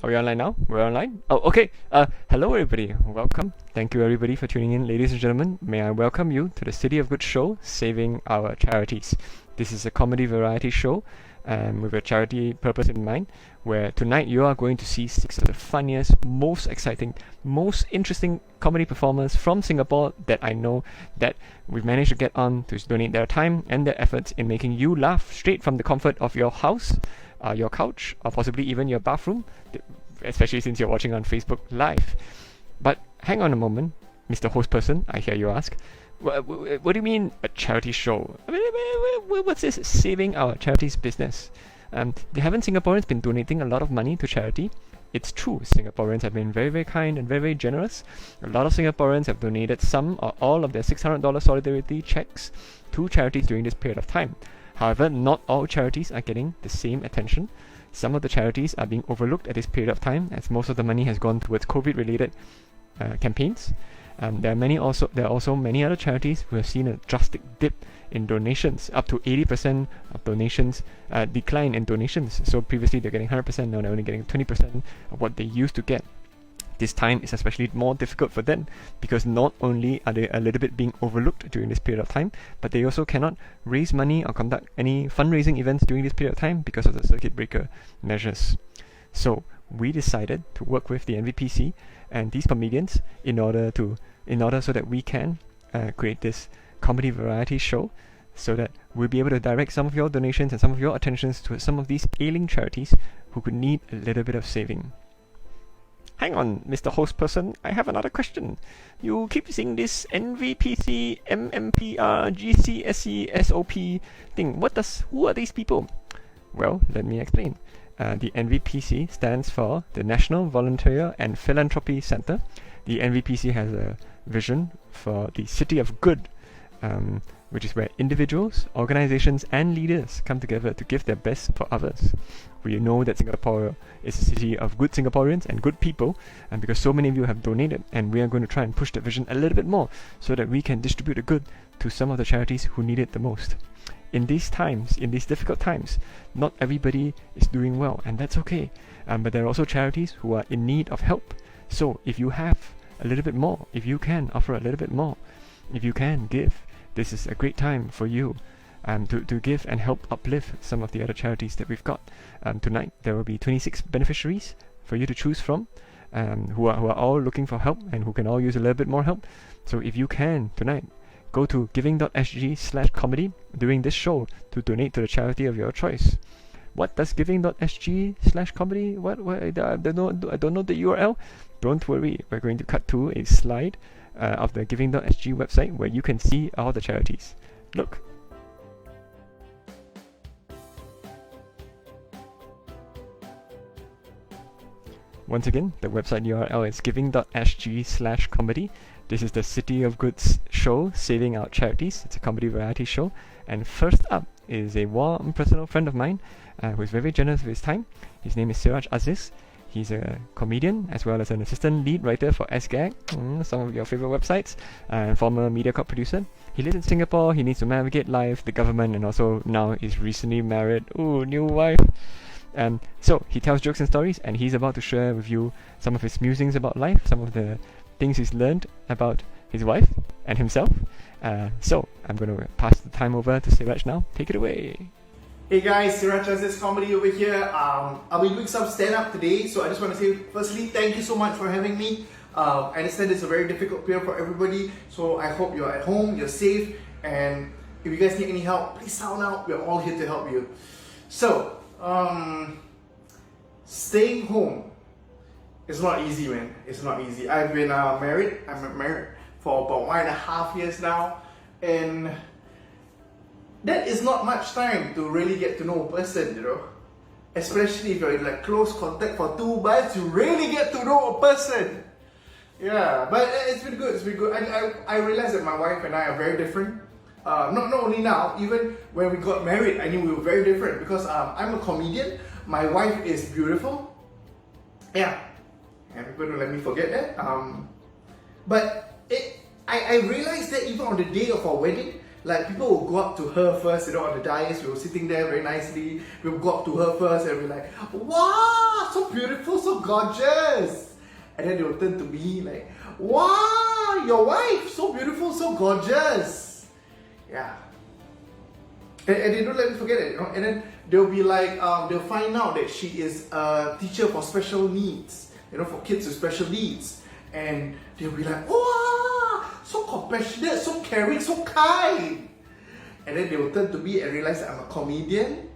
Are we online now? We're online? Oh, okay. Hello everybody. Welcome. Thank you everybody for tuning in. Ladies and gentlemen, may I welcome you to the City of Good show, Saving Our Charities. This is a comedy variety show with a charity purpose in mind, where tonight you are going to see 6 of the funniest, most exciting, most interesting comedy performers from Singapore that I know that we've managed to get on to donate their time and their efforts in making you laugh straight from the comfort of your house, your couch, or possibly even your bathroom, especially since you're watching on Facebook Live. But hang on a moment, Mr. Host Person, I hear you ask. What do you mean a charity show? I mean, what's this saving our charities business? Haven't Singaporeans been donating a lot of money to charity? It's true, Singaporeans have been very, very kind and very, very generous. A lot of Singaporeans have donated some or all of their $600 solidarity checks to charities during this period of time. However, not all charities are getting the same attention. Some of the charities are being overlooked at this period of time, as most of the money has gone towards COVID-related campaigns. There are also many other charities who have seen a drastic dip in donations, up to 80% of donations decline in donations. So previously they're getting 100%, now they're only getting 20% of what they used to get. This time is especially more difficult for them because not only are they a little bit being overlooked during this period of time, but they also cannot raise money or conduct any fundraising events during this period of time because of the circuit breaker measures. So we decided to work with the NVPC and these comedians in order so that we can create this comedy variety show, so that we'll be able to direct some of your donations and some of your attentions to some of these ailing charities who could need a little bit of saving. Hang on, Mr. Host Person, I have another question. You keep seeing this NVPC, MMPR, GCSE, SOP thing. Who are these people? Well, let me explain. The NVPC stands for the National Volunteer and Philanthropy Centre. The NVPC has a vision for the City of Good, which is where individuals, organizations and leaders come together to give their best for others. We know that Singapore is a city of good Singaporeans and good people, and because so many of you have donated, and we are going to try and push that vision a little bit more so that we can distribute the good to some of the charities who need it the most. In these times, in these difficult times, not everybody is doing well, and that's okay. But there are also charities who are in need of help. So if you have a little bit more, if you can offer a little bit more, if you can give, this is a great time for you to give and help uplift some of the other charities that we've got. Tonight there will be 26 beneficiaries for you to choose from, who are all looking for help and who can all use a little bit more help. So if you can tonight, go to giving.sg/comedy during this show to donate to the charity of your choice. What does giving.sg/comedy? I don't know the URL. Don't worry, we're going to cut to a slide of the giving.sg website where you can see all the charities. Look. Once again, the website URL is giving.sg/comedy. This is the City of Goods show, Saving Our Charities. It's a comedy variety show. And first up is a warm personal friend of mine who is very generous with his time. His name is Siraj Aziz. He's a comedian as well as an assistant lead writer for SGAG, some of your favorite websites, and former MediaCorp producer. He lives in Singapore. He needs to navigate life, the government, and also now is recently married. Ooh, new wife. So he tells jokes and stories, and he's about to share with you some of his musings about life, some of the things he's learned about his wife and himself. So I'm going to pass the time over to Siraj now. Take it away. Hey guys, Siraj Aziz Comedy over here. I'll be doing some stand-up today, so I just want to say firstly, thank you so much for having me. I understand it's a very difficult period for everybody, so I hope you're at home, you're safe, and if you guys need any help, please sound out. We're all here to help you. So, staying home is not easy, man. It's not easy. I've been married. I'm married for about 1.5 years now, and that is not much time to really get to know a person, you know. Especially if you're in like close contact for 2 months, you really get to know a person. Yeah, but it's been good. It's been good. I realized that my wife and I are very different. Not only now, even when we got married, I knew we were very different because I'm a comedian. My wife is beautiful. Yeah, and people don't let me forget that. But I realized that even on the day of our wedding, Like people will go up to her first, on the dais. We were sitting there very nicely. We would go up to her first and be like, wow, so beautiful, so gorgeous. And then they would turn to me like, wow, your wife, so beautiful, so gorgeous. Yeah. And they don't let me forget it, And then they'll be like, they'll find out that she is a teacher for special needs, for kids with special needs. And they'll be like, wow, so compassionate, so caring, so kind. And then they will turn to me and realize that I'm a comedian.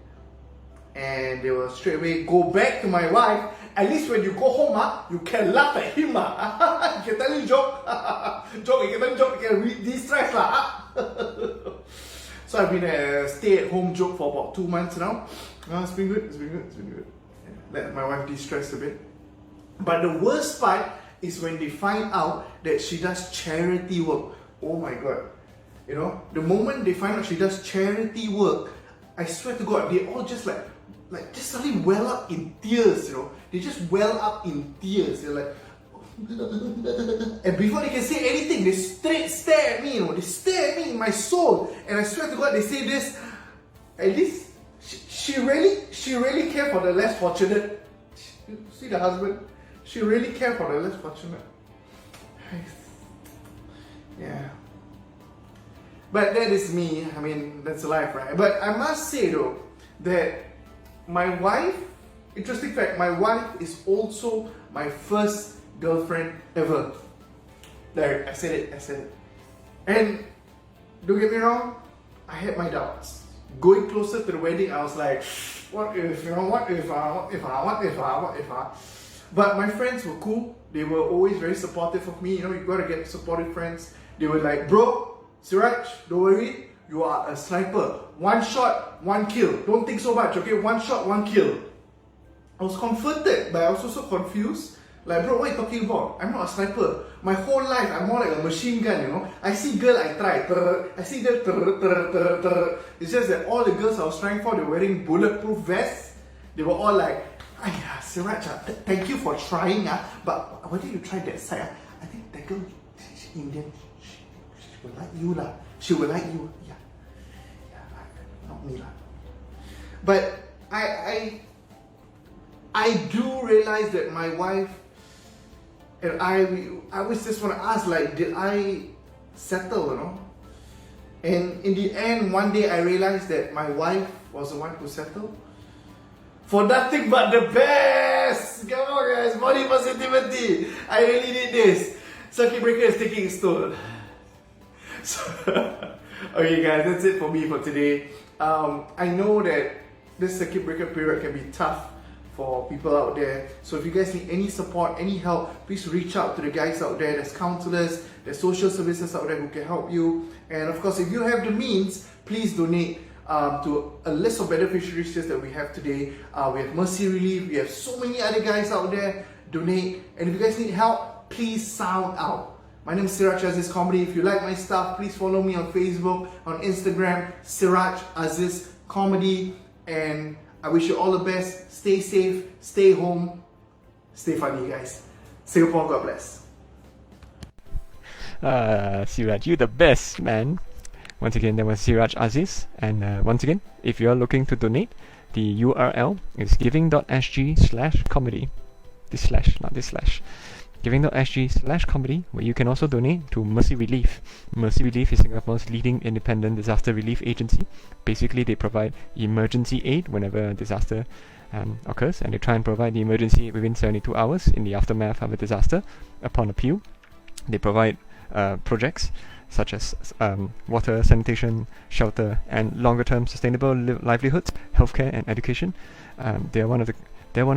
And they will straight away go back to my wife. At least when you go home, you can laugh at him. You can tell him joke. You can tell him joke, you can de-stress. So I've been a stay-at-home joke for about 2 months now. It's been good, Let my wife de-stress a bit. But the worst part is when they find out that she does charity work. Oh my god. The moment they find out she does charity work, I swear to God, they all just just suddenly well up in tears, They just well up in tears. They're like, and before they can say anything, they straight stare at me, They stare at me in my soul. And I swear to God, they say this, at least she really cared for the less fortunate. See the husband? She really cared for the less fortunate. Yeah. But that is me. I mean, that's life, right? But I must say though, that my wife, interesting fact, my wife is also my first girlfriend ever. There, I said it. And don't get me wrong, I had my doubts. Going closer to the wedding, I was like, what if? But my friends were cool. They were always very supportive of me. You gotta get supportive friends. They were like, bro, Siraj, don't worry, you are a sniper. 1 shot, 1 kill. Don't think so much, okay? 1 shot, 1 kill. I was comforted, but I was also confused. Like, bro, what are you talking about? I'm not a sniper. My whole life, I'm more like a machine gun, I see girl, I try. I see girl, It's just that all the girls I was trying for, they were wearing bulletproof vests. They were all like, Ayah, Siraj, thank you for trying, but why did you try that side? I think that girl, she's Indian. She will like you, lah. She will like you. Yeah, not me, lah. But I do realize that my wife and I always just want to ask, like, did I settle, And in the end, one day I realized that my wife was the one who settled. For nothing but the best! Come on guys, body positivity! I really need this. Circuit breaker is taking its toll. So, okay guys, that's it for me for today. I know that this circuit breaker period can be tough for people out there. So if you guys need any support, any help, please reach out to the guys out there. There's counselors, there's social services out there who can help you. And of course, if you have the means, please donate to a list of beneficiaries that we have today. We have Mercy Relief, we have so many other guys out there. Donate. And if you guys need help, please sound out. My name is Siraj Aziz Comedy. If you like my stuff, please follow me on Facebook, on Instagram, Siraj Aziz Comedy. And I wish you all the best. Stay safe, stay home, stay funny, guys. Singapore, God bless. Siraj, you the best, man. Once again, that was Siraj Aziz. And once again, if you are looking to donate, the URL is giving.sg/comedy. This slash, not this slash. Giving.sg/comedy, where you can also donate to Mercy Relief. Mercy Relief is Singapore's leading independent disaster relief agency. Basically, they provide emergency aid whenever a disaster occurs, and they try and provide the emergency aid within 72 hours in the aftermath of a disaster. Upon appeal, they provide projects such as water, sanitation, shelter, and longer-term sustainable livelihoods, healthcare, and education. They're one of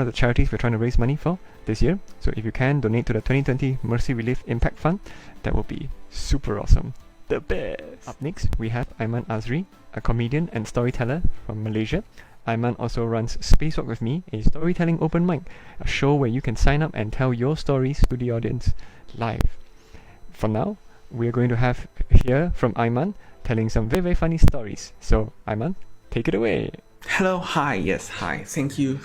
the charities we're trying to raise money for this year. So if you can donate to the 2020 Mercy Relief Impact Fund, that will be super awesome. The best! Up next, we have Aiman Azri, a comedian and storyteller from Malaysia. Aiman also runs Spacewalk with Me, a storytelling open mic, a show where you can sign up and tell your stories to the audience live. For now, we're going to hear from Aiman telling some very, very funny stories. So, Aiman, take it away. Hello, hi, yes, hi. Thank you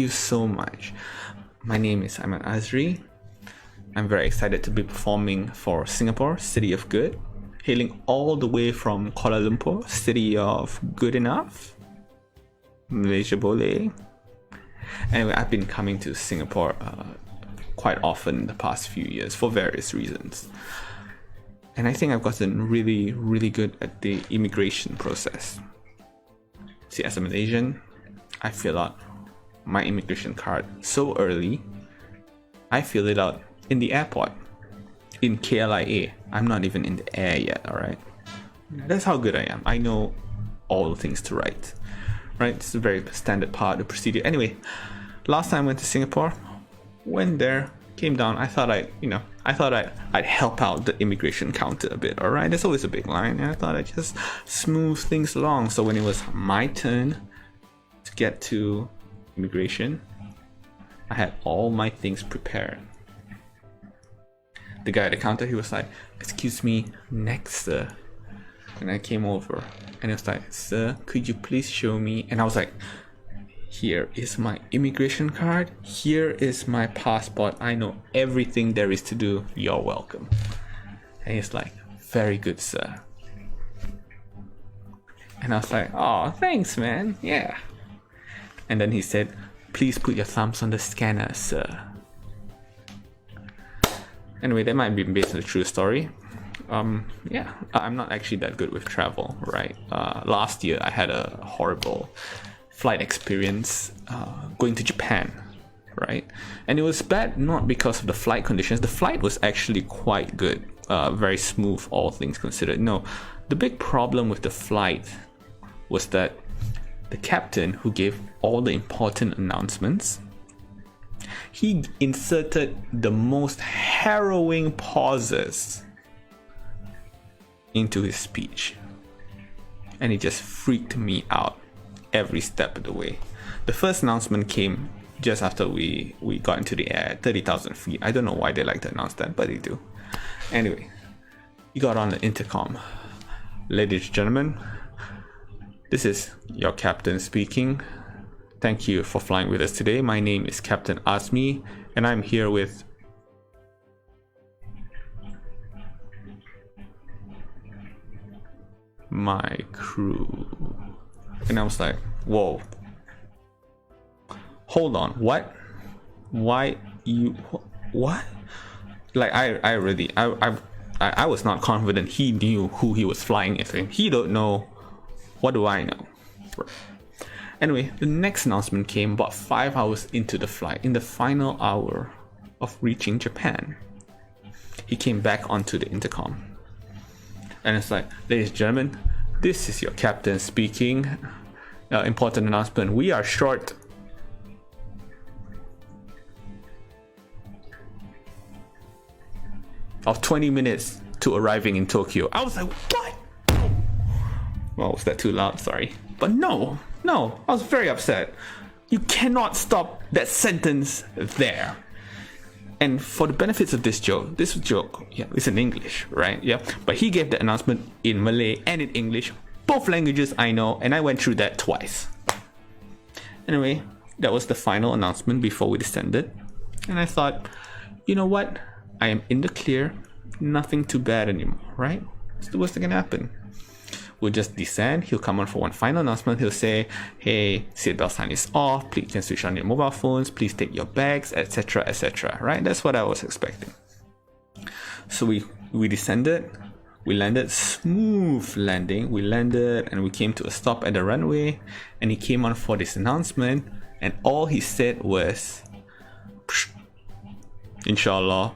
so much. My name is Aiman Azri. I'm very excited to be performing for Singapore City of Good hailing all the way from Kuala Lumpur, city of good enough, Malaysia Boleh. Anyway, I've been coming to Singapore quite often in the past few years for various reasons. And I think I've gotten really, really good at the immigration process. See, as a Malaysian, I fill out my immigration card so early. I fill it out in the airport, in KLIA. I'm not even in the air yet, alright? That's how good I am. I know all the things to write, right? It's a very standard part of the procedure. Anyway, last time I went to Singapore, went there, came down. I thought I'd help out the immigration counter a bit, alright? There's always a big line, and I thought I'd just smooth things along. So when it was my turn to get to immigration, I had all my things prepared. The guy at the counter, he was like, "Excuse me, next sir." And I came over and he was like, "Sir, could you please show me?" And I was like, "Here is my immigration card. Here is my passport. I know everything there is to do. You're welcome." And he's like, "Very good, sir." And I was like, "Oh, thanks, man. Yeah." And then he said, "Please put your thumbs on the scanner, sir." Anyway, that might be based on a true story. Yeah, I'm not actually that good with travel, right? Last year, I had a horrible flight experience going to Japan, right? And it was bad not because of the flight conditions. The flight was actually quite good, very smooth, all things considered. No, the big problem with the flight was that the captain who gave all the important announcements, he inserted the most harrowing pauses into his speech. And it just freaked me out every step of the way. The first announcement came just after we got into the air at 30,000 feet. I don't know why they like to announce that, but they do. Anyway, he got on the intercom. "Ladies and gentlemen, this is your captain speaking. Thank you for flying with us today. My name is Captain Azmi, and I'm here with my crew." And I was like, "Whoa, hold on, what? Why you? What?" Like I was not confident he knew who he was flying with. He don't know. What do I know? Anyway, the next announcement came about 5 hours into the flight, in the final hour of reaching Japan. He came back onto the intercom. And it's like, "Ladies and gentlemen, this is your captain speaking. Important announcement. We are short of 20 minutes to arriving in Tokyo." I was like, "What?" Well, was that too loud? Sorry. But no, I was very upset. You cannot stop that sentence there. And for the benefits of this joke, yeah, it's in English, right? Yeah. But he gave the announcement in Malay and in English, both languages I know, and I went through that twice. Anyway, that was the final announcement before we descended. And I thought, you know what? I am in the clear. Nothing too bad anymore, right? What's the worst that can happen? We'll just descend. He'll come on for one final announcement. He'll say, "Hey, seatbelt sign is off. Please can switch on your mobile phones. Please take your bags, etc., etc." Right? That's what I was expecting. So we descended. We landed, smooth landing. We landed and we came to a stop at the runway. And he came on for this announcement. And all he said was, "Inshallah."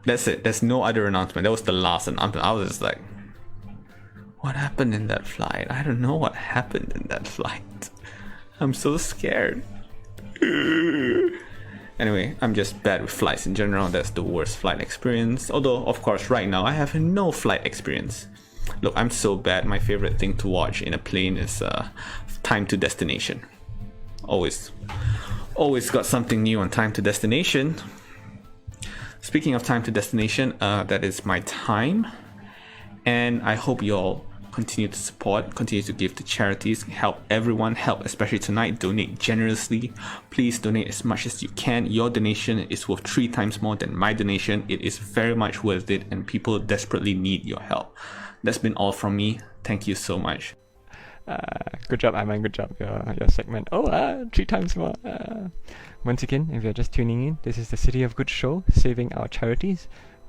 That's it. There's no other announcement. That was the last announcement. I was just like, what happened in that flight? I don't know what happened in that flight. I'm so scared. Anyway, I'm just bad with flights in general. That's the worst flight experience. Although, of course, right now I have no flight experience. Look, I'm so bad. My favorite thing to watch in a plane is Time to Destination. Always got something new on Time to Destination. Speaking of Time to Destination, that is my time. And I hope you all continue to support, continue to give to charities, help everyone, help especially tonight, donate generously. Please donate as much as you can. Your donation is worth 3 times more than my donation. It is very much worth it, and people desperately need your help. That's been all from me. Thank you so much. Good job, Aiman. Good job. Your segment. 3 times more. Once again, if you're just tuning in, this is the City of Good show, saving our charities.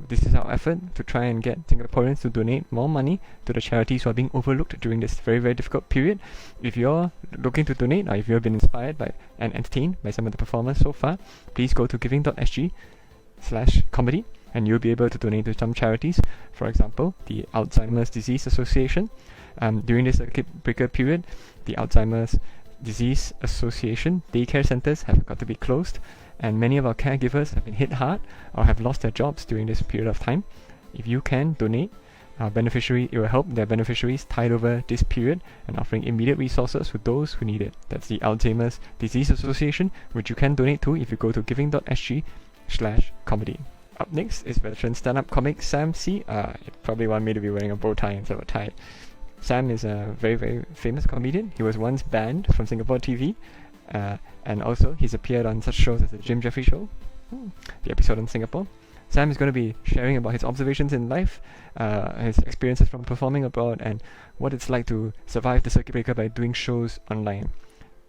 This is our effort to try and get Singaporeans to donate more money to the charities who are being overlooked during this very, very difficult period. If you're looking to donate, or if you've been inspired by and entertained by some of the performers so far, please go to giving.sg/comedy and you'll be able to donate to some charities. For example, the Alzheimer's Disease Association. During this circuit breaker period, the Alzheimer's Disease Association daycare centers have got to be closed, and many of our caregivers have been hit hard or have lost their jobs during this period of time. If you can donate, it will help their beneficiaries tide over this period and offering immediate resources for those who need it. That's the Alzheimer's Disease Association, which you can donate to if you go to giving.sg/comedy. Up next is veteran stand-up comic Sam C. You probably want me to be wearing a bow tie instead of a tie. Sam is a very, very famous comedian. He was once banned from Singapore TV. And also, he's appeared on such shows as The Jim Jeffrey Show, the episode on Singapore. Sam is going to be sharing about his observations in life, his experiences from performing abroad, and what it's like to survive the circuit breaker by doing shows online.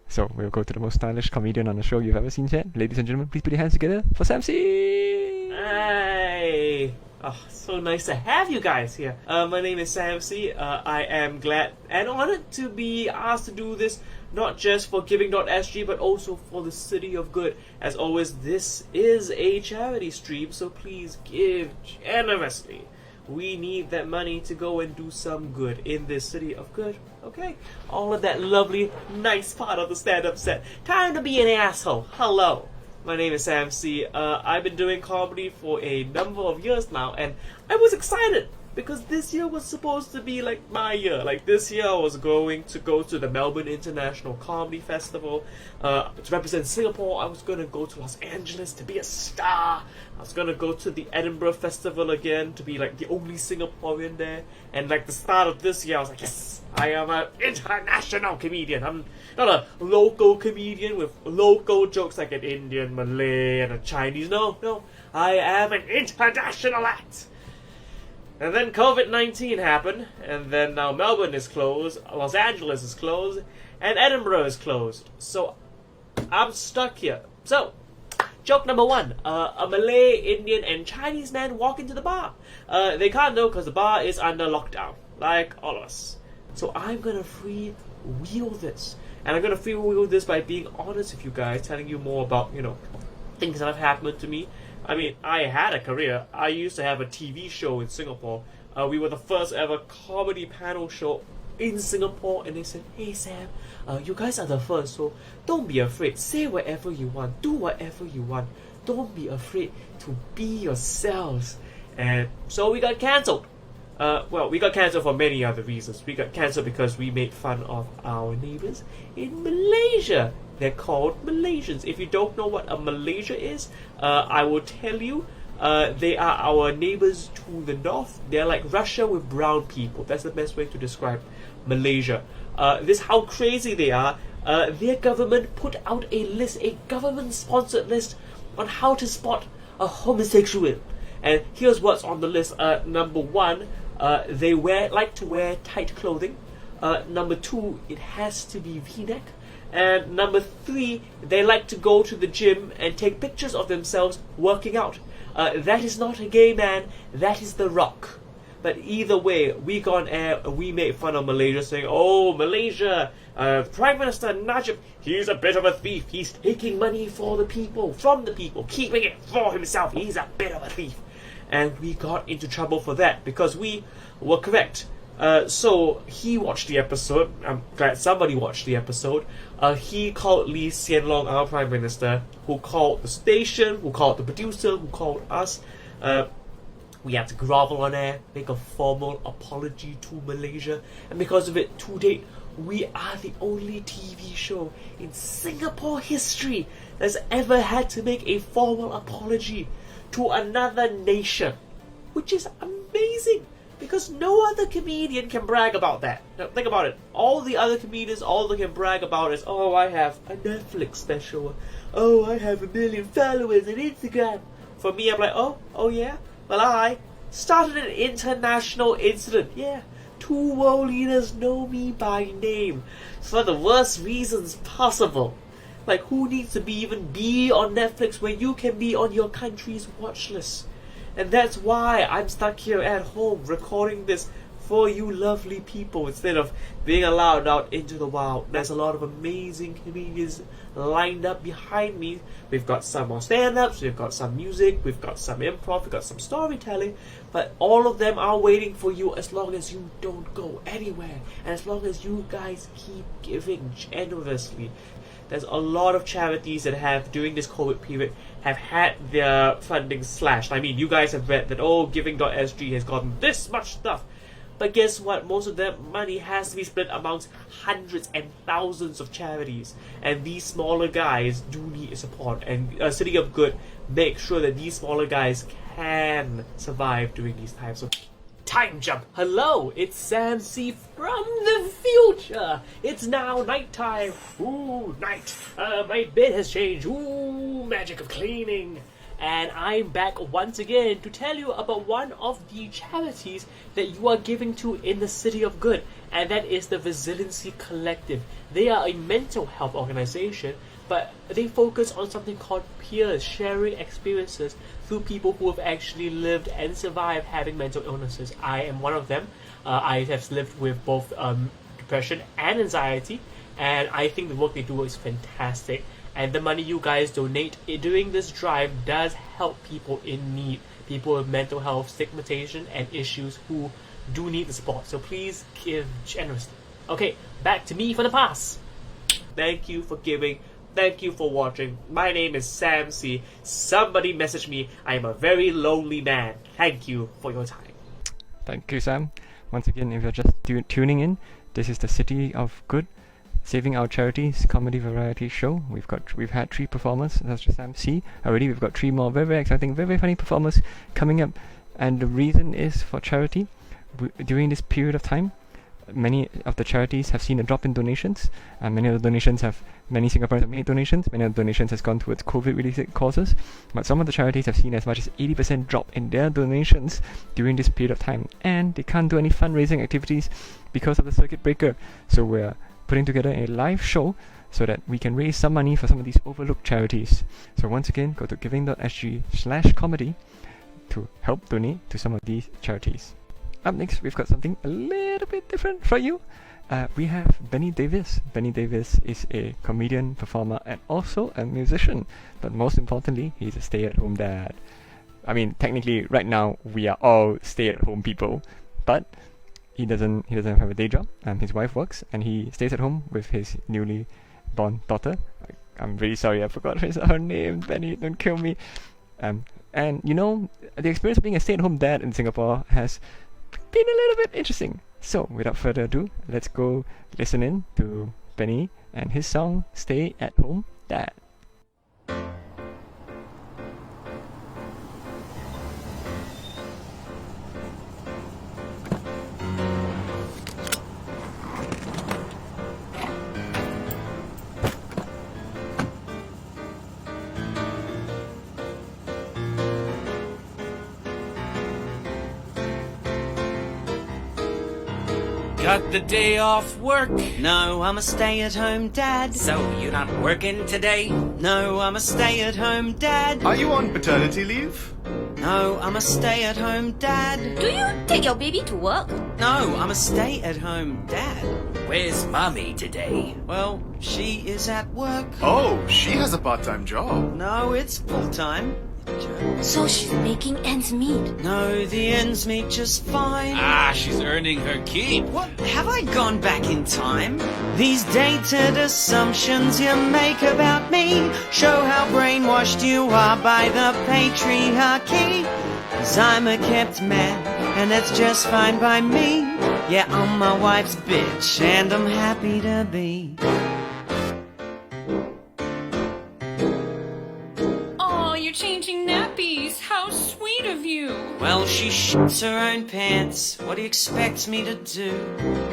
So, we'll go to the most stylish comedian on the show you've ever seen yet. Ladies and gentlemen, please put your hands together for Sam C! Hey! Oh, so nice to have you guys here. My name is Sam C. I am glad and honored to be asked to do this, not just for Giving.sg, but also for the City of Good. As always, this is a charity stream, so please give generously. We need that money to go and do some good in this City of Good, okay? All of that lovely, nice part of the stand-up set. Time to be an asshole. Hello. My name is Sam C. I've been doing comedy for a number of years now, and I was excited because this year was supposed to be like my year. Like this year I was going to go to the Melbourne International Comedy Festival to represent Singapore. I was going to go to Los Angeles to be a star. I was going to go to the Edinburgh Festival again to be like the only Singaporean there. And like the start of this year I was like, yes, I am an international comedian. I'm not a local comedian with local jokes like an Indian, Malay and a Chinese. No, I am an international act. And then COVID-19 happened, and then now Melbourne is closed, Los Angeles is closed, and Edinburgh is closed. So, I'm stuck here. So, joke number 1. A Malay, Indian, and Chinese man walk into the bar. They can't know because the bar is under lockdown, like all of us. So, I'm gonna freewheel this. And I'm gonna freewheel this by being honest with you guys, telling you more about, things that have happened to me. I mean, I had a career. I used to have a TV show in Singapore. We were the first ever comedy panel show in Singapore, and they said, hey Sam, you guys are the first, so don't be afraid. Say whatever you want. Do whatever you want. Don't be afraid to be yourselves. And so we got cancelled. We got cancelled for many other reasons. We got cancelled because we made fun of our neighbours in Malaysia. They're called Malaysians. If you don't know what a Malaysia is, I will tell you. They are our neighbours to the north. They're like Russia with brown people. That's the best way to describe Malaysia. This how crazy they are. Their government put out a list, a government-sponsored list on how to spot a homosexual. And here's what's on the list. Number 1, they like to wear tight clothing. Number 2, it has to be V-neck. And number 3, they like to go to the gym and take pictures of themselves working out. That is not a gay man, that is The Rock. But either way, we got on air, we made fun of Malaysia, saying, oh, Malaysia, Prime Minister Najib, he's a bit of a thief. He's taking money from the people, keeping it for himself. He's a bit of a thief. And we got into trouble for that because we were correct. So he watched the episode. I'm glad somebody watched the episode. He called Lee Hsien Loong, our Prime Minister, who called the station, who called the producer, who called us. We had to grovel on air, make a formal apology to Malaysia, and because of it, to date, we are the only TV show in Singapore history that's ever had to make a formal apology to another nation, which is amazing. Because no other comedian can brag about that. Now, think about it. All the other comedians, all they can brag about is, oh, I have a Netflix special. Oh, I have 1 million followers on Instagram. For me, I'm like, oh yeah? Well, I started an international incident. Yeah, 2 world leaders know me by name for the worst reasons possible. Like, who needs to even be on Netflix when you can be on your country's watch list? And that's why I'm stuck here at home recording this for you lovely people instead of being allowed out into the wild. There's a lot of amazing comedians lined up behind me. We've got some more stand-ups, we've got some music, we've got some improv, we've got some storytelling, but all of them are waiting for you as long as you don't go anywhere and as long as you guys keep giving generously. There's a lot of charities that have, during this COVID period, have had their funding slashed. I mean, you guys have read that, Giving.sg has gotten this much stuff. But guess what? Most of that money has to be split amongst hundreds and thousands of charities. And these smaller guys do need support. And City of Good makes sure that these smaller guys can survive during these times. So, time jump. Hello, it's Sam C from the future. It's now nighttime. Ooh, night. My bed has changed. Ooh, magic of cleaning. And I'm back once again to tell you about one of the charities that you are giving to in the City of Good, and that is the Resiliency Collective. They are a mental health organization, but they focus on something called peers, sharing experiences through people who have actually lived and survived having mental illnesses. I am one of them. I have lived with both depression and anxiety, and I think the work they do is fantastic. And the money you guys donate during this drive does help people in need, people with mental health stigmatization and issues who do need the support. So please give generously. Okay, back to me for the past. Thank you for giving. Thank you for watching. My name is Sam C. Somebody message me. I am a very lonely man. Thank you for your time. Thank you, Sam. Once again, if you're just tuning in, this is the City of Good, Saving Our Charities comedy variety show. We've had 3 performers. That's just Sam C. Already, we've got 3 more very, very exciting, very, very funny performers coming up. And the reason is for charity. During this period of time, many of the charities have seen a drop in donations, and many Singaporeans have made donations. Many of the donations has gone towards COVID-related causes, but some of the charities have seen as much as 80% drop in their donations during this period of time, and they can't do any fundraising activities because of the circuit breaker. So we're putting together a live show so that we can raise some money for some of these overlooked charities. So once again, go to giving.sg/comedy to help donate to some of these charities. Up next, we've got something a little bit different for you. We have Benny Davis. Benny Davis is a comedian, performer, and also a musician. But most importantly, he's a stay-at-home dad. I mean, technically, right now, we are all stay-at-home people. But he doesn't have a day job. His wife works, and he stays at home with his newly born daughter. I'm really sorry, I forgot her name. Benny, don't kill me. And you know, the experience of being a stay-at-home dad in Singapore has been a little bit interesting. So, without further ado, let's go listen in to Benny and his song Stay at Home Dad. Got the day off work. No, I'm a stay-at-home dad. So you're not working today? No, I'm a stay-at-home dad. Are you on paternity leave? No, I'm a stay-at-home dad. Do you take your baby to work? No, I'm a stay-at-home dad. Where's mommy today? Well, she is at work. Oh, she has a part-time job. No, it's full-time. So she's making ends meet. No, the ends meet just fine. Ah, she's earning her keep. What? Have I gone back in time? These dated assumptions you make about me show how brainwashed you are by the patriarchy. 'Cause I'm a kept man, and that's just fine by me. Yeah, I'm my wife's bitch, and I'm happy to be. Oh, you're changing nappies. How sweet of you. you? Well, she shits her own pants. What do you expect me to do?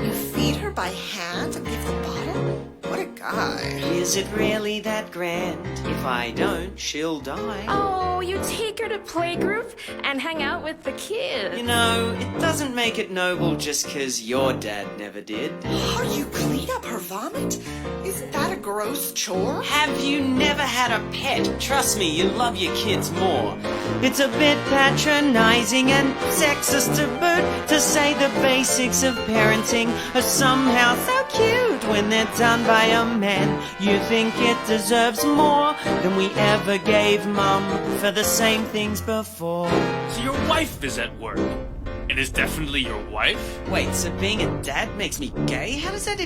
You feed her by hand and give the bottle? What a guy. Is it really that grand? If I don't, she'll die. Oh, you take her to playgroup and hang out with the kids. You know, it doesn't make it noble just 'cause your dad never did. Oh, you clean up her vomit? Isn't that a gross chore? Have you never had a pet? Trust me, you love your kids more. It's a bit patronizing and sexist to boot to say the basics of parenting are somehow so cute when they're done by a man. You think it deserves more than we ever gave Mum for the same things before. So your wife is at work. It is definitely your wife? Wait, so being a dad makes me gay? How does that...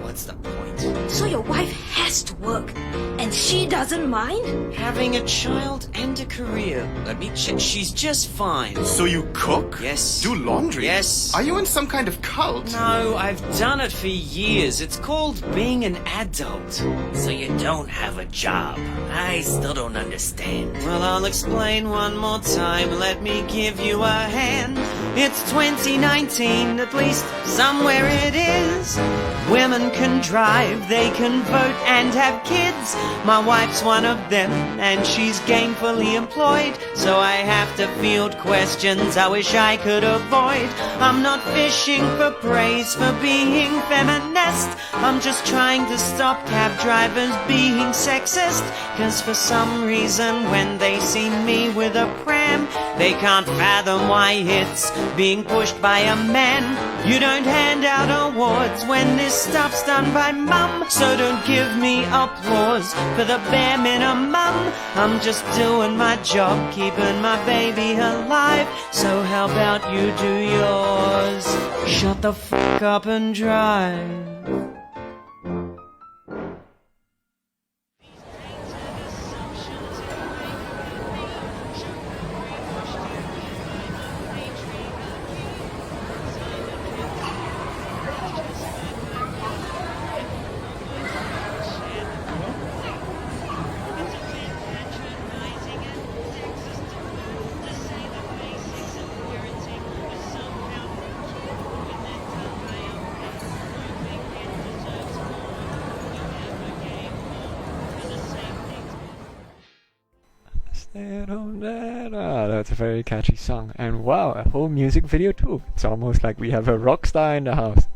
what's the point? So your wife has to work, and she doesn't mind? Having a child and a career. Let me check. She's just fine. So you cook? Yes. Do laundry? Yes. Are you in some kind of cult? No, I've done it for years. It's called being an adult. So you don't have a job. I still don't understand. Well, I'll explain one more time. Let me give you a hand. It's 2019, at least somewhere it is. Women can drive, they can vote and have kids. My wife's one of them, and she's gainfully employed. So I have to field questions I wish I could avoid. I'm not fishing for praise for being feminist. I'm just trying to stop cab drivers being sexist. 'Cause for some reason when they see me with a pram, they can't fathom why it's being pushed by a man. You don't hand out awards when this stuff's done by Mum. So don't give me applause for the bare minimum. I'm just doing my job, keeping my baby alive. So how about you do yours? Shut the fuck up and drive. That's a very catchy song. And wow, a whole music video too. It's almost like we have a rock star in the house.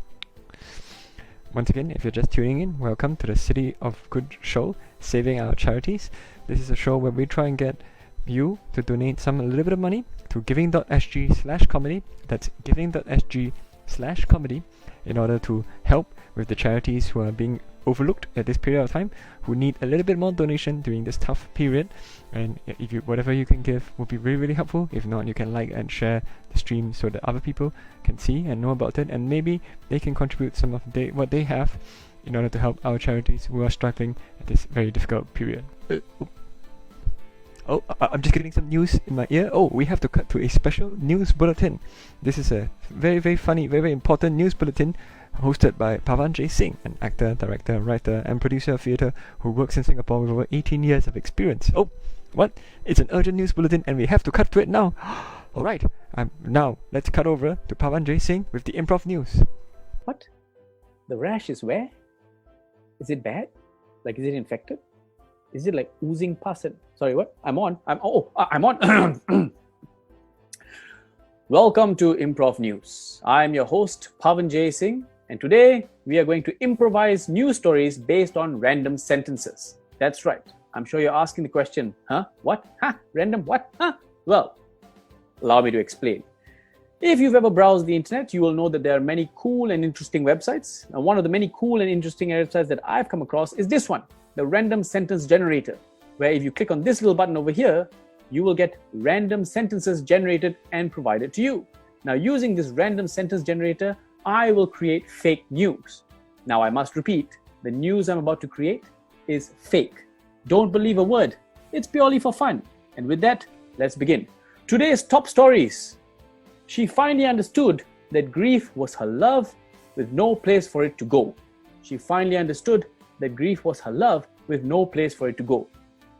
Once again, if you're just tuning in, welcome to the City of Good show, Saving Our Charities. This is a show where we try and get you to donate a little bit of money to giving.sg/comedy. That's giving.sg/comedy in order to help with the charities who are being overlooked at this period of time, who need a little bit more donation during this tough period. And if you, whatever you can give will be really, really helpful. If not, you can like and share the stream so that other people can see and know about it, and maybe they can contribute some of what they have in order to help our charities who are struggling at this very difficult period. I'm just getting some news in my ear. Oh, we have to cut to a special news bulletin. This is a very, very funny, very, very important news bulletin hosted by Pavan J. Singh, an actor, director, writer, and producer of theatre who works in Singapore with over 18 years of experience. Oh, what? It's an urgent news bulletin and we have to cut to it now. Alright, now let's cut over to Pavan J. Singh with the improv news. What? The rash is where? Is it bad? Like, is it infected? Is it like oozing pus? Sorry, what? I'm on. Welcome to Improv News. I'm your host, Pavan J. Singh, and today we are going to improvise news stories based on random sentences. That's right. I'm sure you're asking the question, huh? What? Huh? Random what? Huh? Well, allow me to explain. If you've ever browsed the internet, you will know that there are many cool and interesting websites. Now, one of the many cool and interesting websites that I've come across is this one, the Random Sentence Generator, where if you click on this little button over here, you will get random sentences generated and provided to you. Now, using this random sentence generator, I will create fake news. Now, I must repeat, the news I'm about to create is fake. Don't believe a word. It's purely for fun. And with that, let's begin. Today's top stories. She finally understood that grief was her love with no place for it to go. She finally understood that grief was her love with no place for it to go.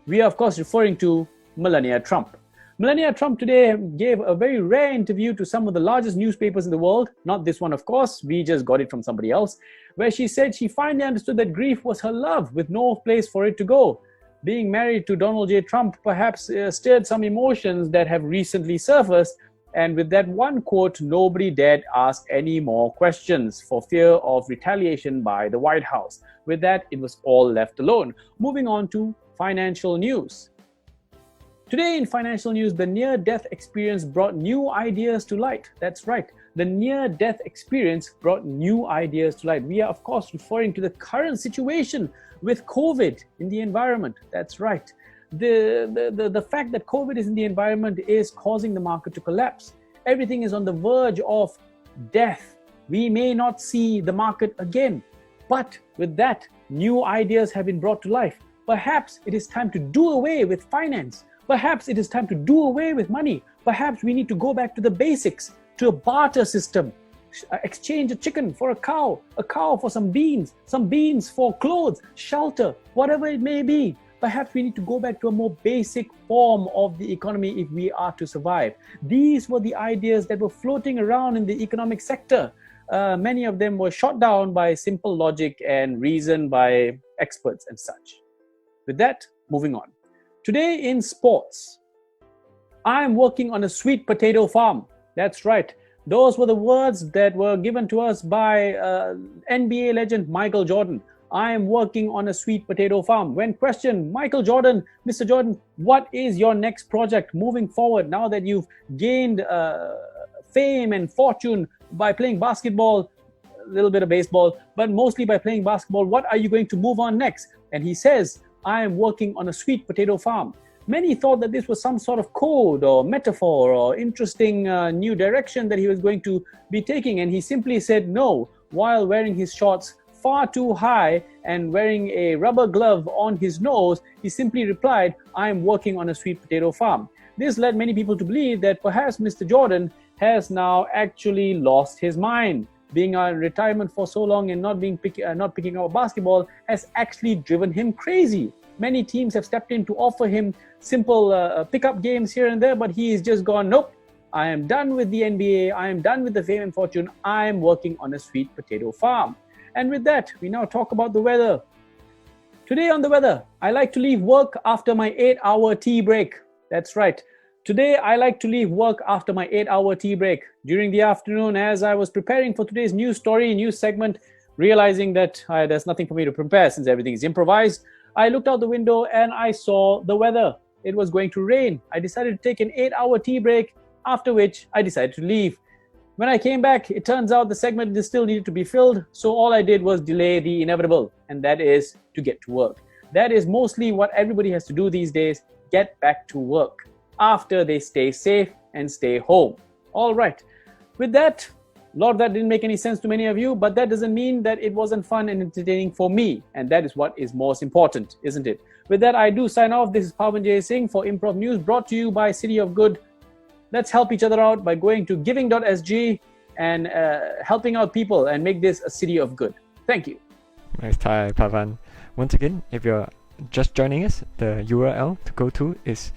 We are, of course, referring to Melania Trump. Melania Trump today gave a very rare interview to some of the largest newspapers in the world. Not this one, of course. We just got it from somebody else, where she said she finally understood that grief was her love with no place for it to go. Being married to Donald J. Trump perhaps stirred some emotions that have recently surfaced. And with that one quote, nobody dared ask any more questions for fear of retaliation by the White House. With that, it was all left alone. Moving on to financial news. Today in financial news, the near-death experience brought new ideas to light. That's right. The near-death experience brought new ideas to light. We are, of course, referring to the current situation with COVID in the environment. That's right. The fact that COVID is in the environment is causing the market to collapse. Everything is on the verge of death. We may not see the market again. But with that, new ideas have been brought to life. Perhaps it is time to do away with finance. Perhaps it is time to do away with money. Perhaps we need to go back to the basics, to a barter system. Exchange a chicken for a cow for some beans for clothes, shelter, whatever it may be. Perhaps we need to go back to a more basic form of the economy if we are to survive. These were the ideas that were floating around in the economic sector. Many of them were shot down by simple logic and reason by experts and such. With that, moving on. Today in sports, I'm working on a sweet potato farm. That's right. Those were the words that were given to us by NBA legend Michael Jordan. I am working on a sweet potato farm. When questioned, Michael Jordan, Mr. Jordan, what is your next project moving forward now that you've gained fame and fortune by playing basketball, a little bit of baseball, but mostly by playing basketball? What are you going to move on next? And he says, I am working on a sweet potato farm. Many thought that this was some sort of code or metaphor or interesting new direction that he was going to be taking. And he simply said no, while wearing his shorts far too high and wearing a rubber glove on his nose, he simply replied, I am working on a sweet potato farm. This led many people to believe that perhaps Mr. Jordan has now actually lost his mind. Being on retirement for so long and not picking up basketball has actually driven him crazy. Many teams have stepped in to offer him simple pickup games here and there, but he has just gone, nope, I am done with the NBA, I am done with the fame and fortune, I am working on a sweet potato farm. And with that, we now talk about the weather. Today on the weather, I like to leave work after my 8-hour tea break. That's right. Today, I like to leave work after my 8-hour tea break. During the afternoon, as I was preparing for today's news segment, realizing that there's nothing for me to prepare since everything is improvised, I looked out the window and I saw the weather. It was going to rain. I decided to take an 8-hour tea break, after which I decided to leave. When I came back, it turns out the segment still needed to be filled, so all I did was delay the inevitable, and that is to get to work. That is mostly what everybody has to do these days, get back to work after they stay safe and stay home. All right. With that, Lord, that didn't make any sense to many of you, but that doesn't mean that it wasn't fun and entertaining for me, and that is what is most important, isn't it? With that, I do sign off. This is Pavan J. Singh for Improv News, brought to you by City of Good. Let's help each other out by going to giving.sg and helping out people and make this a city of good. Thank you. Nice try, Pavan. Once again, if you're just joining us, the URL to go to is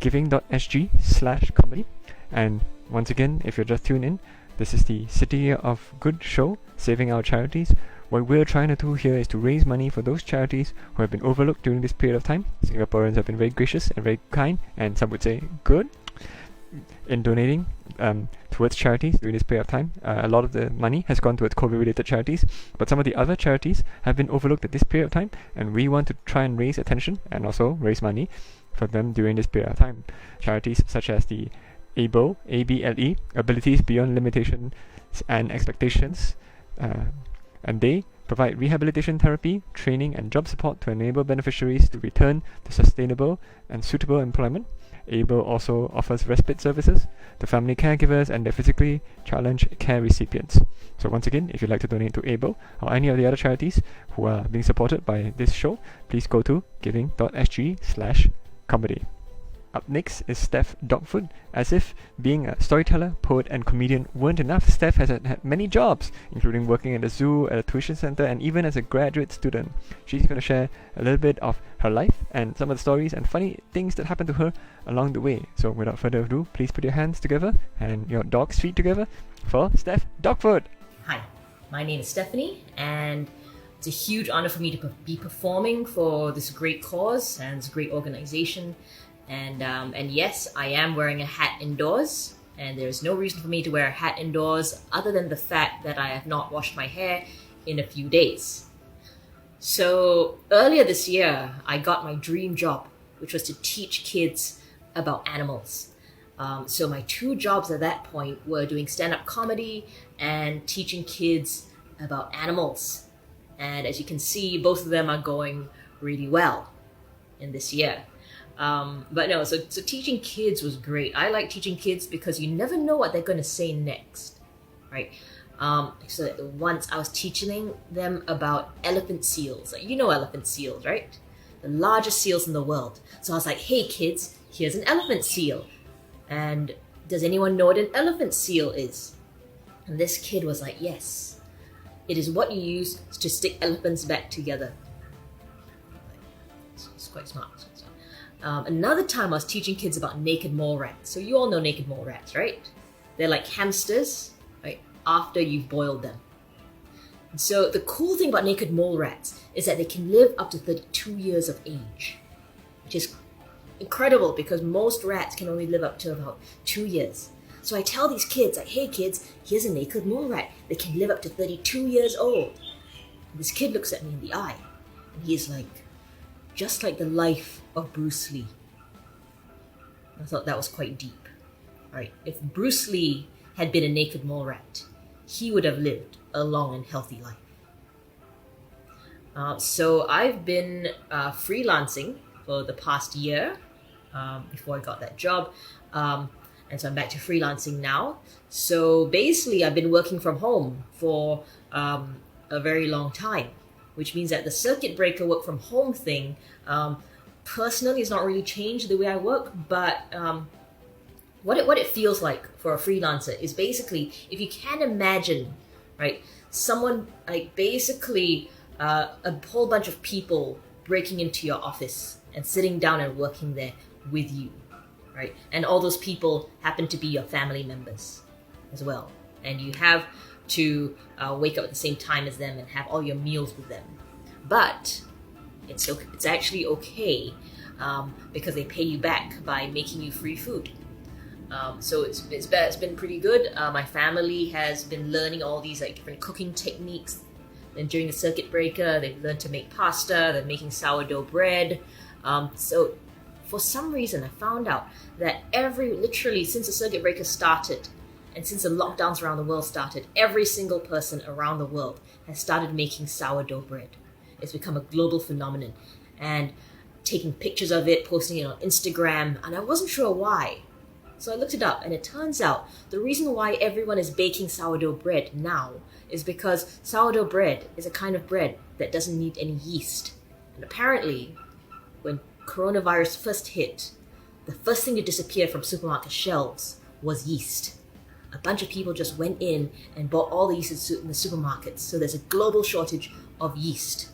giving.sg/comedy. And once again, if you're just tuned in, this is the City of Good show, saving our charities. What we're trying to do here is to raise money for those charities who have been overlooked during this period of time. Singaporeans have been very gracious and very kind, and some would say good, in donating towards charities during this period of time. A lot of the money has gone towards COVID-related charities, but some of the other charities have been overlooked at this period of time, and we want to try and raise attention and also raise money for them during this period of time. Charities such as the ABLE, ABLE, Abilities Beyond Limitations and Expectations, and they provide rehabilitation therapy, training and job support to enable beneficiaries to return to sustainable and suitable employment. ABLE also offers respite services to family caregivers and their physically challenged care recipients. So once again, if you'd like to donate to ABLE or any of the other charities who are being supported by this show, please go to giving.sg/comedy. Up next is Steph Dogfoot. As if being a storyteller, poet, and comedian weren't enough, Steph has had many jobs, including working at a zoo, at a tuition center, and even as a graduate student. She's going to share a little bit of her life and some of the stories and funny things that happened to her along the way. So without further ado, please put your hands together and your dog's feet together for Steph Dogfoot. Hi, my name is Stephanie, and it's a huge honor for me to be performing for this great cause and this great organization. And yes, I am wearing a hat indoors, and there's no reason for me to wear a hat indoors other than the fact that I have not washed my hair in a few days. So earlier this year, I got my dream job, which was to teach kids about animals. So my two jobs at that point were doing stand-up comedy and teaching kids about animals. And as you can see, both of them are going really well in this year. But no, so teaching kids was great. I like teaching kids because you never know what they're going to say next, right? So once I was teaching them about elephant seals. Like, you know elephant seals, right? The largest seals in the world. So I was like, hey kids, here's an elephant seal. And does anyone know what an elephant seal is? And this kid was like, yes. It is what you use to stick elephants back together. It's quite smart. Another time I was teaching kids about naked mole rats. So you all know naked mole rats, right? They're like hamsters, right? After you've boiled them. And so the cool thing about naked mole rats is that they can live up to 32 years of age, which is incredible because most rats can only live up to about 2 years. So I tell these kids, like, hey kids, here's a naked mole rat. They can live up to 32 years old. And this kid looks at me in the eye, and he's like, just like the life of Bruce Lee. I thought that was quite deep. Right? If Bruce Lee had been a naked mole rat, he would have lived a long and healthy life. So I've been freelancing for the past year before I got that job. And so I'm back to freelancing now. So basically I've been working from home for a very long time, which means that the circuit breaker work from home thing, personally, has not really changed the way I work, but what it feels like for a freelancer is basically, if you can imagine, right, someone like basically a whole bunch of people breaking into your office and sitting down and working there with you, right? And all those people happen to be your family members as well. And you have to wake up at the same time as them and have all your meals with them. But it's actually okay because they pay you back by making you free food. So it's been pretty good. My family has been learning all these like different cooking techniques. And during the circuit breaker, they've learned to make pasta. They're making sourdough bread. So for some reason, I found out that literally since the circuit breaker started, and since the lockdowns around the world started, every single person around the world has started making sourdough bread. It's become a global phenomenon, and taking pictures of it, posting it on Instagram, and I wasn't sure why. So I looked it up, and it turns out the reason why everyone is baking sourdough bread now is because sourdough bread is a kind of bread that doesn't need any yeast. And apparently, when coronavirus first hit, the first thing to disappear from supermarket shelves was yeast. A bunch of people just went in and bought all the yeast in the supermarkets. So there's a global shortage of yeast,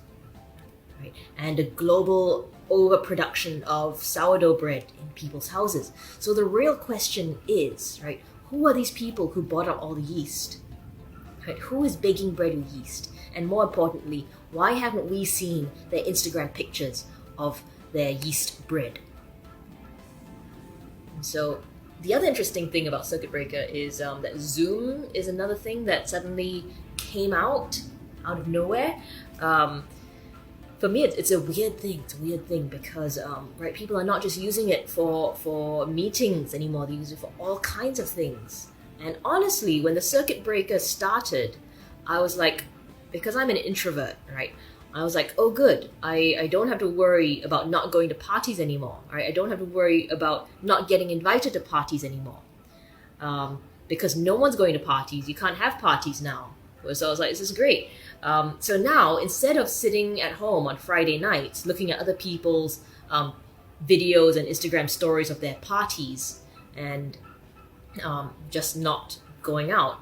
right? And a global overproduction of sourdough bread in people's houses. So the real question is, right, who are these people who bought up all the yeast? Right? Who is baking bread with yeast? And more importantly, why haven't we seen their Instagram pictures of their yeast bread? And so the other interesting thing about circuit breaker is that Zoom is another thing that suddenly came out of nowhere. For me, it's a weird thing. It's a weird thing because right, people are not just using it for meetings anymore. They use it for all kinds of things. And honestly, when the circuit breaker started, I was like, because I'm an introvert, right? I was like, oh good, I don't have to worry about not going to parties anymore, right? I don't have to worry about not getting invited to parties anymore. Because no one's going to parties, you can't have parties now. So I was like, this is great. So now, instead of sitting at home on Friday nights, looking at other people's videos and Instagram stories of their parties and just not going out.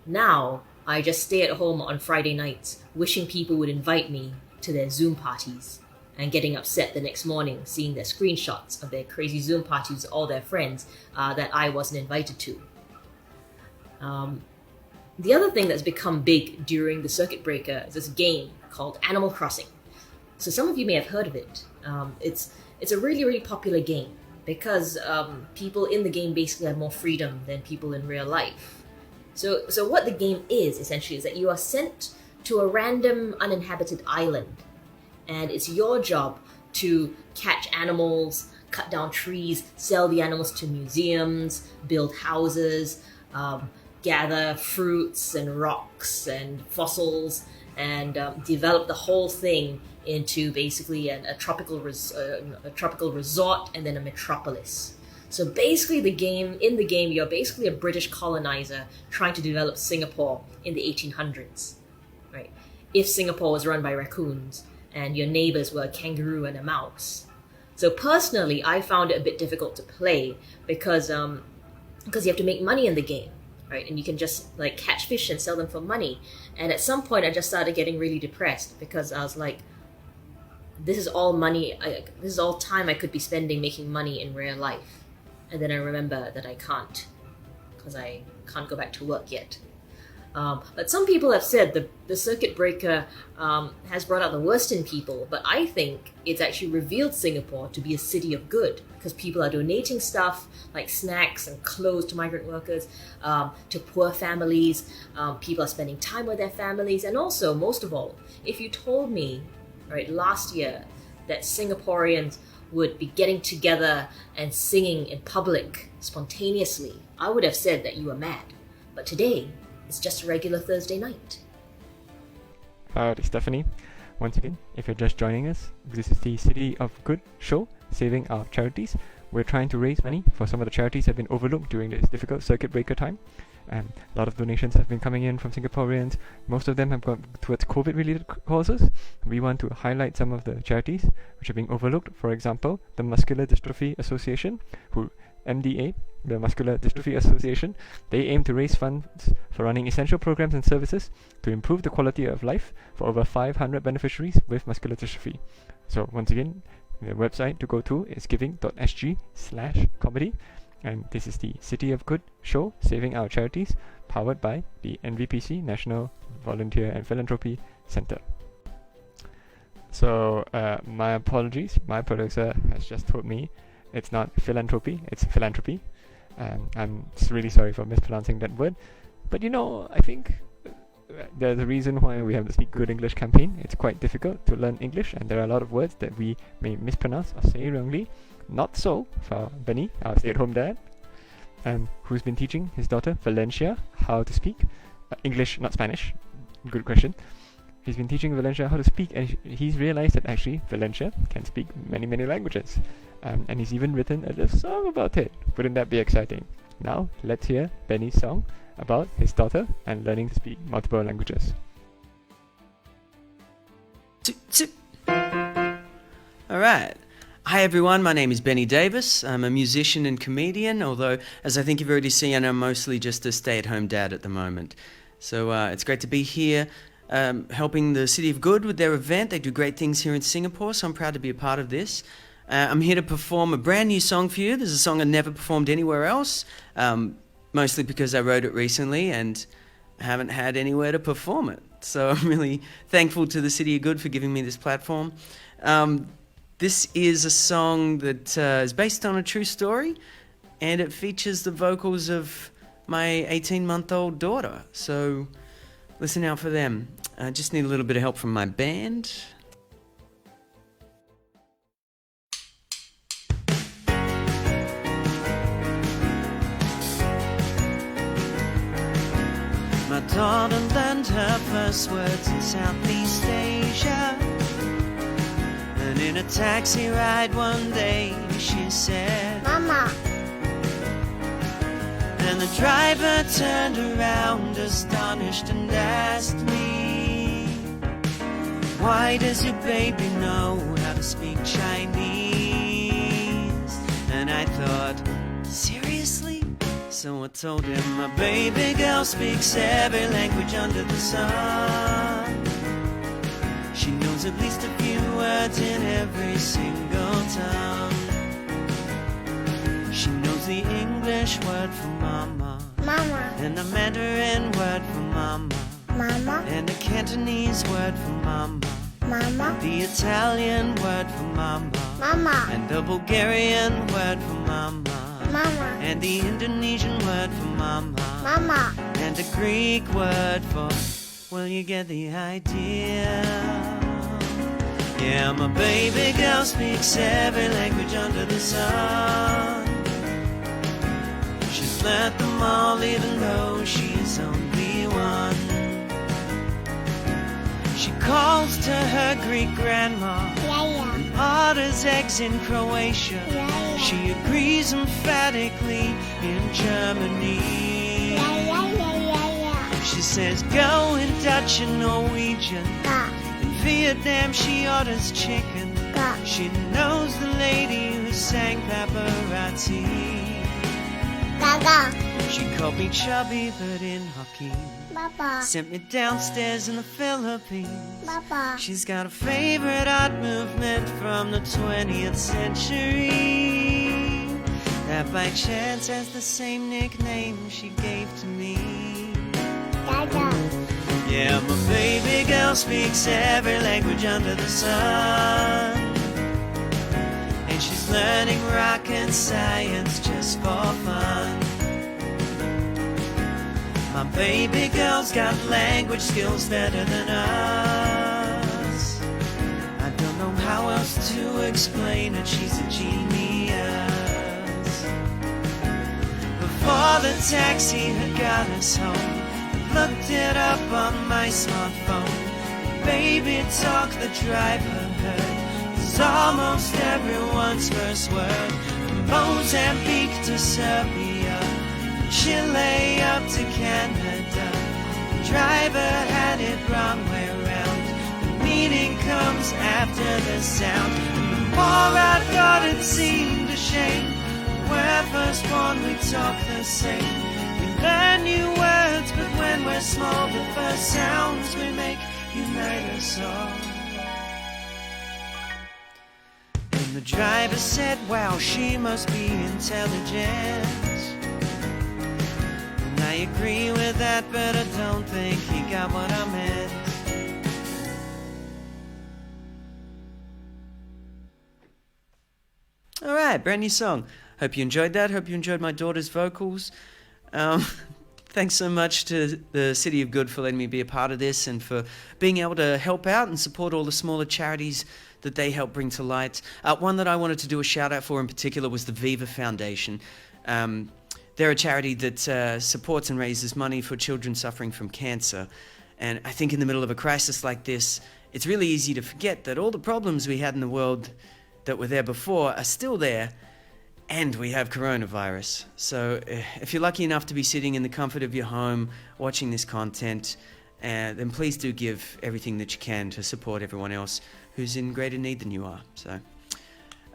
Now, I just stay at home on Friday nights, wishing people would invite me to their Zoom parties, and getting upset the next morning seeing their screenshots of their crazy Zoom parties with all their friends that I wasn't invited to. The other thing that's become big during the circuit breaker is this game called Animal Crossing. So some of you may have heard of it. It's a really, really popular game because people in the game basically have more freedom than people in real life. So what the game is essentially is that you are sent to a random uninhabited island, and it's your job to catch animals, cut down trees, sell the animals to museums, build houses, gather fruits and rocks and fossils, and develop the whole thing into basically a tropical resort and then a metropolis. So basically in the game, you're basically a British colonizer trying to develop Singapore in the 1800s, right? If Singapore was run by raccoons and your neighbors were a kangaroo and a mouse. So personally, I found it a bit difficult to play because you have to make money in the game, right? And you can just like catch fish and sell them for money. And at some point, I just started getting really depressed because I was like, this is all money, this is all time I could be spending making money in real life. And then I remember that I can't, because I can't go back to work yet. But some people have said the circuit breaker has brought out the worst in people, but I think it's actually revealed Singapore to be a city of good because people are donating stuff like snacks and clothes to migrant workers, to poor families. People are spending time with their families. And also, most of all, if you told me last year that Singaporeans would be getting together and singing in public spontaneously, I would have said that you were mad. But today, it's just a regular Thursday night. Howdy, Stephanie. Once again, if you're just joining us, this is the City of Good show, saving our charities. We're trying to raise money for some of the charities that have been overlooked during this difficult circuit breaker time. A lot of donations have been coming in from Singaporeans. Most of them have gone towards COVID-related causes. We want to highlight some of the charities which are being overlooked. For example, the Muscular Dystrophy Association, MDA, the Muscular Dystrophy Association, they aim to raise funds for running essential programs and services to improve the quality of life for over 500 beneficiaries with muscular dystrophy. So once again, the website to go to is giving.sg/comedy. And this is the City of Good show, saving our charities, powered by the NVPC, National Volunteer and Philanthropy Center. So, my apologies. My producer has just told me it's not philanthropy, it's philanthropy. I'm really sorry for mispronouncing that word. But I think there's a reason why we have the Speak Good English campaign. It's quite difficult to learn English, and there are a lot of words that we may mispronounce or say wrongly. Not so for Benny, our stay-at-home dad, who's been teaching his daughter Valencia how to speak English, not Spanish. Good question. He's been teaching Valencia how to speak, and he's realized that actually Valencia can speak many, many languages. And he's even written a little song about it. Wouldn't that be exciting? Now, let's hear Benny's song about his daughter and learning to speak multiple languages. Alright. Hi everyone, my name is Benny Davis. I'm a musician and comedian, although, as I think you've already seen, I'm mostly just a stay-at-home dad at the moment. So it's great to be here helping the City of Good with their event. They do great things here in Singapore, so I'm proud to be a part of this. I'm here to perform a brand new song for you. This is a song I've never performed anywhere else, mostly because I wrote it recently and haven't had anywhere to perform it. So I'm really thankful to the City of Good for giving me this platform. This is a song that is based on a true story, and it features the vocals of my 18-month-old daughter. So listen out for them. I just need a little bit of help from my band. My daughter learned her first words in Southeast Asia. And in a taxi ride one day she said, "Mama." And the driver turned around astonished and asked me, "Why does your baby know how to speak Chinese?" And I thought, seriously? So I told him my baby girl speaks every language under the sun. She knows at least a few words in every single tongue. She knows the English word for mama, Mama, and the Mandarin word for mama, Mama, and the Cantonese word for mama, Mama, the Italian word for mama, Mama, and the Bulgarian word for mama, Mama, and the Indonesian word for mama, Mama, and the Greek word for, well, you get the idea. Yeah, my baby girl speaks every language under the sun. She's learnt them all even though she's only one. She calls to her Greek grandma and orders eggs in Croatia. She agrees emphatically in Germany. She says go in Dutch and Norwegian. In Vietnam she orders chicken. She knows the lady who sang Paparazzi. She called me chubby but in Hokkien. Papa, Sent me downstairs in the Philippines. Papa, She's got a favorite art movement from the 20th century that by chance has the same nickname she gave to me. Dada, Yeah, my baby girl speaks every language under the sun. And she's learning rock and science just for fun. My baby girl's got language skills better than us. I don't know how else to explain it, she's a genius. Before the taxi had got us home, looked it up on my smartphone. Baby talk the driver heard is almost everyone's first word. From Mozambique to Serbia, Chile up to Canada. The driver had it wrong way around. The meaning comes after the sound. And the more I thought it seemed a shame. We're first born, we talk the same. We learn new words, but when we're small, the first sounds we make unite us all. And the driver said, wow, she must be intelligent. And I agree with that, but I don't think he got what I meant. All right, brand new song. Hope you enjoyed that. Hope you enjoyed my daughter's vocals. Thanks so much to the City of Good for letting me be a part of this and for being able to help out and support all the smaller charities that they help bring to light. One that I wanted to do a shout out for in particular was the Viva Foundation. They're a charity that supports and raises money for children suffering from cancer. And I think in the middle of a crisis like this, it's really easy to forget that all the problems we had in the world that were there before are still there. And we have coronavirus. So if you're lucky enough to be sitting in the comfort of your home watching this content, then please do give everything that you can to support everyone else who's in greater need than you are. So,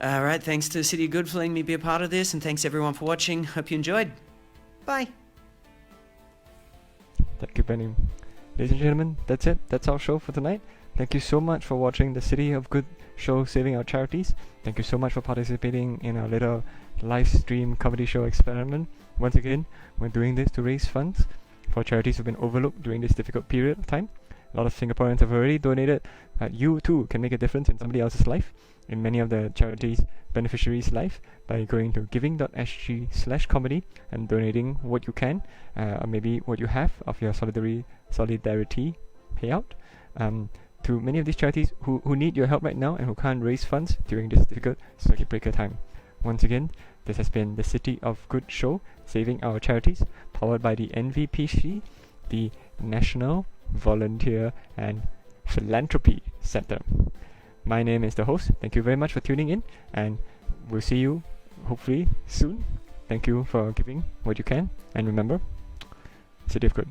all right, thanks to City of Good for letting me be a part of this, and thanks everyone for watching. Hope you enjoyed. Bye. Thank you, Benny. Ladies and gentlemen, that's it. That's our show for tonight. Thank you so much for watching the City of Good show, Saving Our Charities. Thank you so much for participating in our little live stream comedy show experiment. Once again, we're doing this to raise funds for charities who've been overlooked during this difficult period of time. A lot of Singaporeans have already donated. You too can make a difference in somebody else's life, in many of the charities' beneficiaries' life, by going to giving.sg/comedy and donating what you can, or maybe what you have of your solidarity payout. To many of these charities who need your help right now and who can't raise funds during this difficult circuit breaker time. Once again, this has been the City of Good show, Saving Our Charities, powered by the NVPC, the National Volunteer and Philanthropy Center. My name is the host. Thank you very much for tuning in, and we'll see you hopefully soon. Thank you for giving what you can, and remember, City of Good.